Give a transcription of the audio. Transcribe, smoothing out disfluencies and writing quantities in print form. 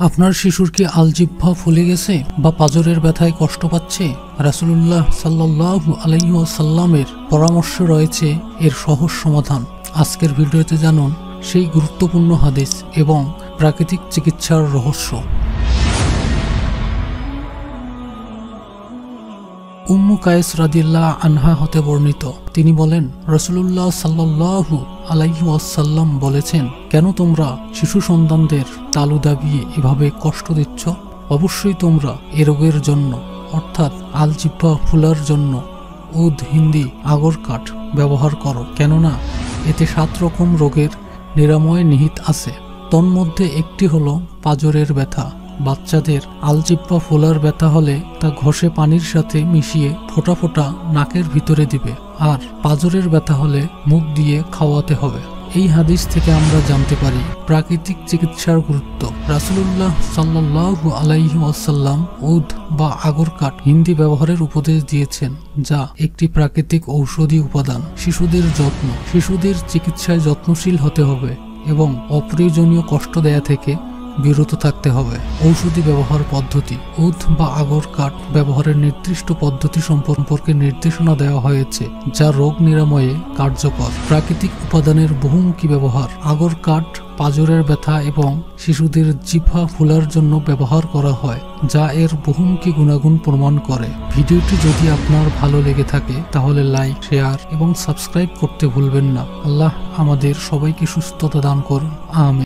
আপনার শিশুর কি আলজিহ্বা ফুলে গেছে বা পাঁজরের ব্যথায় কষ্ট পাচ্ছে? রাসূলুল্লাহ সাল্লাল্লাহু আলাইহি ওয়াসাল্লামের পরামর্শ রয়েছে এর সহজ সমাধান। আজকের ভিডিওতে জানুন সেই গুরুত্বপূর্ণ হাদিস এবং প্রাকৃতিক চিকিৎসার রহস্য। উম্মু কায়েস রাদিয়াল্লাহু আনহা হতে বর্ণিত, তিনি বলেন, রাসূলুল্লাহ সাল্লাল্লাহু আলাইহি ওয়াসাল্লাম বলেছেন, কেন তোমরা শিশু সন্তানদের তালু দাবিয়ে এভাবে কষ্ট দিচ্ছ? অবশ্যই তোমরা এ রোগের জন্য অর্থাৎ আলজিহ্বা ফুলার জন্য উদ হিন্দি আগর কাঠ ব্যবহার করো, কেননা এতে 7 রকম রোগের নিরাময় নিহিত আছে। তন্মধ্যে একটি হলো পাঁজরের ব্যথা। বাচ্চাদের আলজিহ্বা ফোলার ব্যথা হলে তা ঘষে পানির সাথে মিশিয়ে ফোঁটা ফোঁটা নাকের ভিতরে দিবে, আর পাঁজরের ব্যথা হলে মুখ দিয়ে খাওয়াতে হবে। এই হাদিস থেকে আমরা জানতে পারি প্রাকৃতিক চিকিৎসার গুরুত্ব। রাসূলুল্লাহ সাল্লাল্লাহু আলাইহি ওয়াসাল্লাম উদ বা আগর কাঠ হিন্দি ব্যবহারের উপদেশ দিয়েছেন, যা একটি প্রাকৃতিক ঔষধি উপাদান। শিশুদের চিকিৎসায় যত্নশীল হতে হবে এবং অপ্রয়োজনীয় কষ্ট দেয়া থেকে বিরত থাকতে হবে। ঔষধি ব্যবহার পদ্ধতি। উদ বা আগর কাঠ ব্যবহারের নির্দিষ্ট পদ্ধতি সম্পর্কে নির্দেশনা দেওয়া হয়েছে, যা রোগ নিরাময়ে কার্যকর। প্রাকৃতিক উপাদানের বহুমুখী ব্যবহার। আগর কাঠ পাঁজরের ব্যথা এবং শিশুদের জিহ্বা ফুলার জন্য ব্যবহার করা হয়, যা এর বহুমুখী গুণাগুণ প্রমাণ করে। ভিডিওটি যদি আপনার ভালো লেগে থাকে তাহলে লাইক, শেয়ার এবং সাবস্ক্রাইব করতে ভুলবেন না। আল্লাহ আমাদের সবাইকে সুস্থতা দান করুন। আমিন।